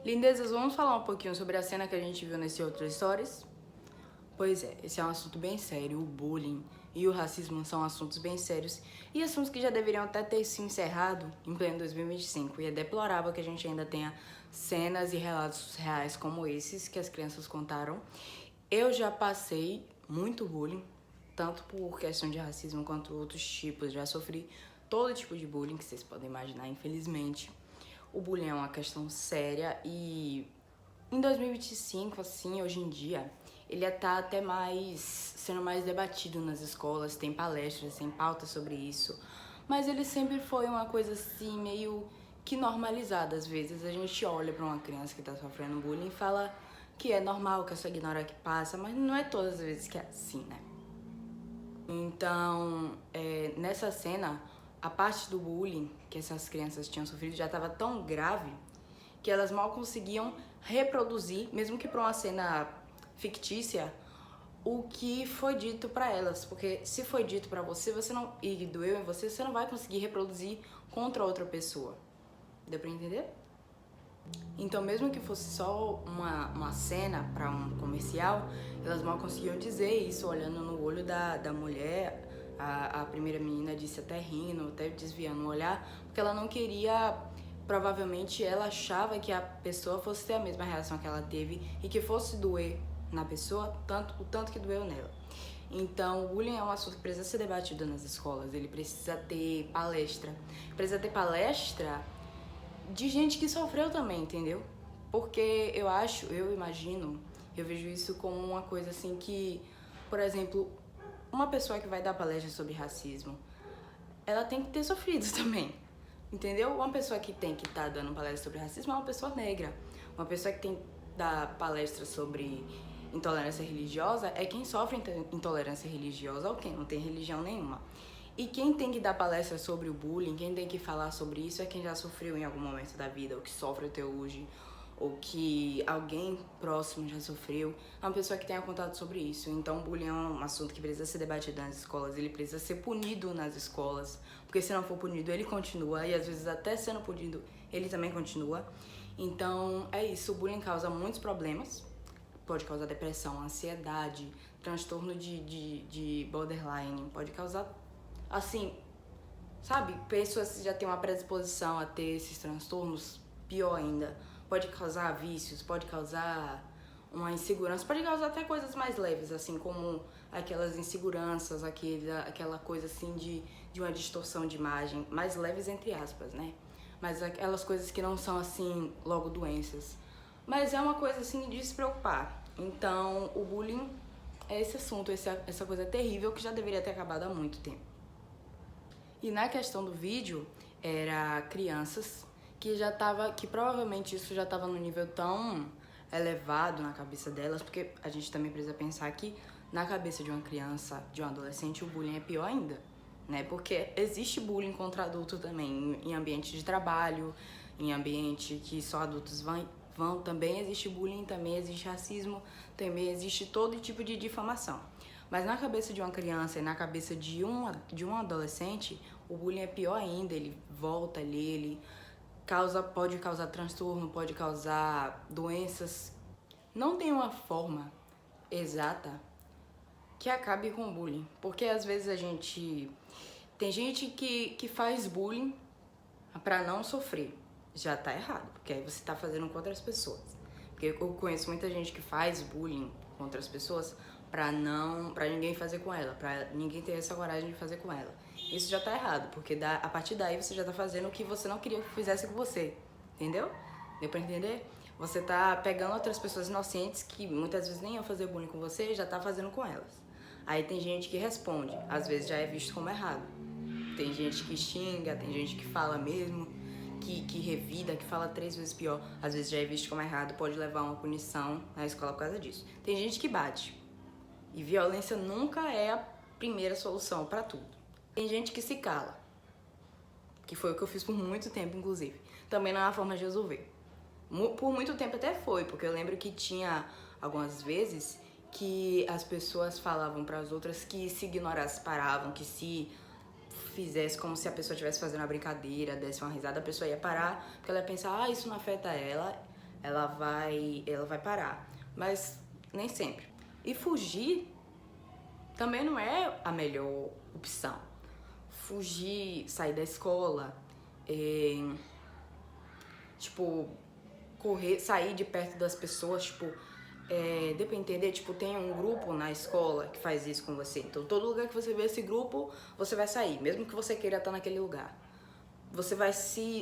Lindezas, vamos falar um pouquinho sobre a cena que a gente viu nesse outro stories? Pois é, esse é um assunto bem sério. O bullying e o racismo são assuntos bem sérios e assuntos que já deveriam até ter se encerrado em pleno 2025. E é deplorável que a gente ainda tenha cenas e relatos reais como esses que as crianças contaram. Eu já passei muito bullying, tanto por questão de racismo quanto outros tipos. Já sofri todo tipo de bullying que vocês podem imaginar, infelizmente. O bullying é uma questão séria e em 2025, assim, hoje em dia, ele tá até sendo mais debatido nas escolas, tem palestras, tem pautas sobre isso, mas ele sempre foi uma coisa assim, meio que normalizada. Às vezes a gente olha pra uma criança que tá sofrendo bullying e fala que é normal, que é só ignorar que passa, mas não é todas as vezes que é assim, né? Então, nessa cena, a parte do bullying que essas crianças tinham sofrido já estava tão grave que elas mal conseguiam reproduzir, mesmo que para uma cena fictícia, o que foi dito para elas. Porque se foi dito para você, você não, e doeu em você, você não vai conseguir reproduzir contra outra pessoa. Deu pra entender? Então, mesmo que fosse só uma cena para um comercial, elas mal conseguiam dizer isso olhando no olho da mulher. A primeira menina disse até rindo, até desviando o olhar, porque ela não queria. Provavelmente ela achava que a pessoa fosse ter a mesma reação que ela teve e que fosse doer na pessoa o tanto que doeu nela. Então, o bullying é um assunto que precisa ser debatido nas escolas, ele precisa ter palestra. Precisa ter palestra de gente que sofreu também, entendeu? Porque eu imagino, eu vejo isso como uma coisa assim que, por exemplo, uma pessoa que vai dar palestra sobre racismo, ela tem que ter sofrido também, entendeu? Uma pessoa que tem que estar dando palestra sobre racismo é uma pessoa negra. Uma pessoa que tem que dar palestra sobre intolerância religiosa é quem sofre intolerância religiosa ou quem não tem religião nenhuma. E quem tem que dar palestra sobre o bullying, quem tem que falar sobre isso é quem já sofreu em algum momento da vida, ou que sofre até hoje, ou que alguém próximo já sofreu, é uma pessoa que tenha contato sobre isso. Então o bullying é um assunto que precisa ser debatido nas escolas, ele precisa ser punido nas escolas, porque se não for punido ele continua, e às vezes até sendo punido ele também continua. Então é isso, o bullying causa muitos problemas, pode causar depressão, ansiedade, transtorno de borderline, pode causar, assim, sabe, pessoas que já têm uma predisposição a ter esses transtornos, pior ainda, pode causar vícios, pode causar uma insegurança, pode causar até coisas mais leves, assim, como aquelas inseguranças, aquela coisa assim de uma distorção de imagem, mais leves entre aspas, né? Mas aquelas coisas que não são assim, logo doenças. Mas é uma coisa assim de se preocupar. Então, o bullying é esse assunto, essa coisa terrível que já deveria ter acabado há muito tempo. E na questão do vídeo, era crianças que provavelmente isso já estava num nível tão elevado na cabeça delas, porque a gente também precisa pensar que na cabeça de uma criança, de um adolescente, o bullying é pior ainda, né? Porque existe bullying contra adulto também, em ambiente de trabalho, em ambiente que só adultos vão também existe bullying, também existe racismo, também existe todo tipo de difamação. Mas na cabeça de uma criança e na cabeça de um adolescente, o bullying é pior ainda, ele volta ali, ele pode causar transtorno, pode causar doenças. Não tem uma forma exata que acabe com o bullying, porque às vezes tem gente que faz bullying pra não sofrer. Já tá errado, porque aí você tá fazendo contra as pessoas. Porque eu conheço muita gente que faz bullying contra as pessoas pra ninguém fazer com ela, pra ninguém ter essa coragem de fazer com ela. Isso já tá errado, porque a partir daí você já tá fazendo o que você não queria que fizesse com você, entendeu? Deu pra entender? Você tá pegando outras pessoas inocentes que muitas vezes nem iam fazer bullying com você e já tá fazendo com elas. Aí tem gente que responde, às vezes já é visto como errado. Tem gente que xinga, tem gente que fala mesmo, que revida, que fala 3 vezes pior. Às vezes já é visto como errado, pode levar a uma punição na escola por causa disso. Tem gente que bate. E violência nunca é a primeira solução pra tudo. Tem gente que se cala, que foi o que eu fiz por muito tempo, inclusive. Também não é uma forma de resolver. Por muito tempo até foi, porque eu lembro que tinha algumas vezes que as pessoas falavam para as outras que se ignorasse paravam, que se fizesse como se a pessoa estivesse fazendo uma brincadeira, desse uma risada, a pessoa ia parar, porque ela ia pensar, isso não afeta ela ela vai parar, mas nem sempre. E fugir também não é a melhor opção. Fugir, sair da escola, tipo, correr, sair de perto das pessoas, tipo, deu pra entender? Tipo, tem um grupo na escola que faz isso com você. Então, todo lugar que você vê esse grupo, você vai sair, mesmo que você queira estar naquele lugar. Você vai se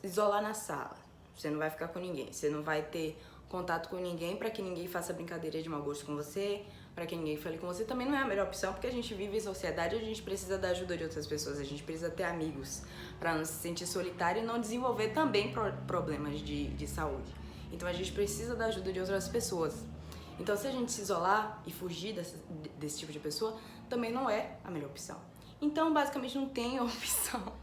isolar na sala. Você não vai ficar com ninguém. Você não vai ter contato com ninguém pra que ninguém faça brincadeira de mau gosto com você, pra que ninguém fale com você. Também não é a melhor opção, porque a gente vive em sociedade, a gente precisa da ajuda de outras pessoas, a gente precisa ter amigos pra não se sentir solitário e não desenvolver também problemas de saúde. Então a gente precisa da ajuda de outras pessoas. Então se a gente se isolar e fugir desse tipo de pessoa, também não é a melhor opção. Então basicamente não tem opção.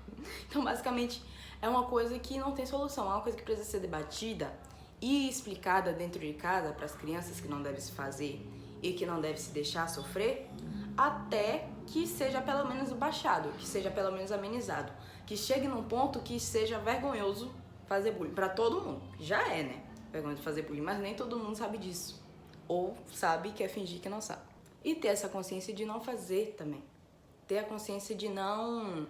Então basicamente é uma coisa que não tem solução, é uma coisa que precisa ser debatida e explicada dentro de casa para as crianças que não deve se fazer e que não deve se deixar sofrer, até que seja pelo menos baixado, que seja pelo menos amenizado, que chegue num ponto que seja vergonhoso fazer bullying para todo mundo. Já é, né? Vergonhoso fazer bullying, mas nem todo mundo sabe disso. Ou sabe, quer fingir que não sabe. E ter essa consciência de não fazer também. Ter a consciência de não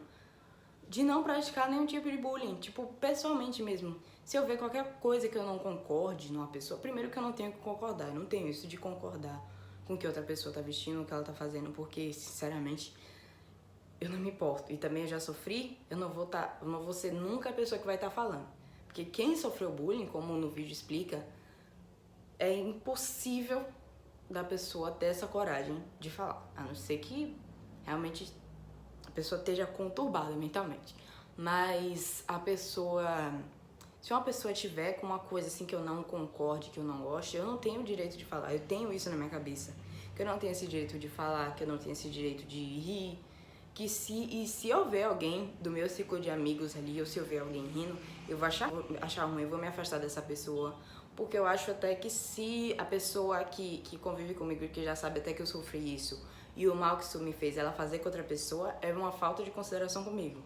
praticar nenhum tipo de bullying, tipo, pessoalmente mesmo. Se eu ver qualquer coisa que eu não concorde numa pessoa, primeiro que eu não tenho que concordar, eu não tenho isso de concordar com o que outra pessoa tá vestindo, o que ela tá fazendo, porque, sinceramente, eu não me importo. E também eu já sofri, eu não vou ser nunca a pessoa que vai estar falando. Porque quem sofreu bullying, como no vídeo explica, é impossível da pessoa ter essa coragem de falar, a não ser que realmente a pessoa esteja conturbada mentalmente. Mas se uma pessoa tiver com uma coisa assim que eu não concorde, que eu não goste, eu não tenho o direito de falar. Eu tenho isso na minha cabeça. Que eu não tenho esse direito de falar, que eu não tenho esse direito de rir. Se eu ver alguém do meu ciclo de amigos ali, ou se eu ver alguém rindo, eu vou achar ruim, eu vou me afastar dessa pessoa. Porque eu acho até que se a pessoa que convive comigo, que já sabe até que eu sofri isso, e o mal que isso me fez, ela fazer com outra pessoa, é uma falta de consideração comigo.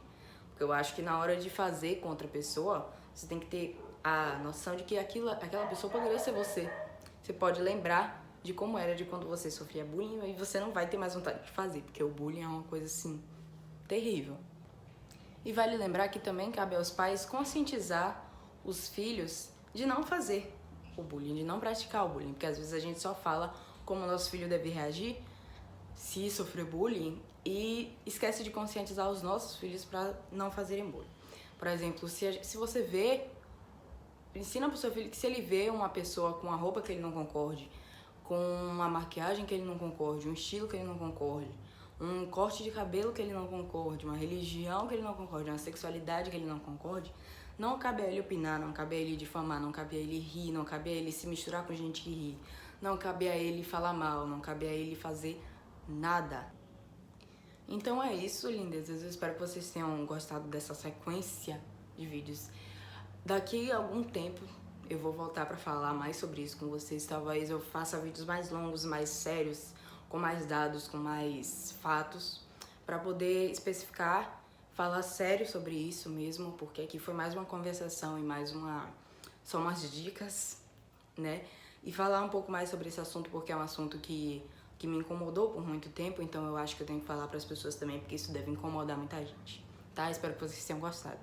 Porque eu acho que na hora de fazer com outra pessoa, você tem que ter a noção de que aquela pessoa poderia ser você. Você pode lembrar de como era de quando você sofria bullying e você não vai ter mais vontade de fazer, porque o bullying é uma coisa assim terrível. E vale lembrar que também cabe aos pais conscientizar os filhos de não fazer o bullying, de não praticar o bullying, porque às vezes a gente só fala como o nosso filho deve reagir se sofrer bullying e esquece de conscientizar os nossos filhos para não fazerem bullying. Por exemplo, se você ensina pro seu filho que se ele vê uma pessoa com uma roupa que ele não concorde, com uma maquiagem que ele não concorde, um estilo que ele não concorde, um corte de cabelo que ele não concorde, uma religião que ele não concorde, uma sexualidade que ele não concorde, não cabe a ele opinar, não cabe a ele difamar, não cabe a ele rir, não cabe a ele se misturar com gente que ri, não cabe a ele falar mal, não cabe a ele fazer nada. Então é isso, lindezas. Eu espero que vocês tenham gostado dessa sequência de vídeos. Daqui a algum tempo eu vou voltar pra falar mais sobre isso com vocês. Talvez eu faça vídeos mais longos, mais sérios, com mais dados, com mais fatos, pra poder especificar, falar sério sobre isso mesmo, porque aqui foi mais uma conversação e só umas dicas, né? E falar um pouco mais sobre esse assunto, porque é um assunto que me incomodou por muito tempo, então eu acho que eu tenho que falar para as pessoas também, porque isso deve incomodar muita gente, tá? Espero que vocês tenham gostado.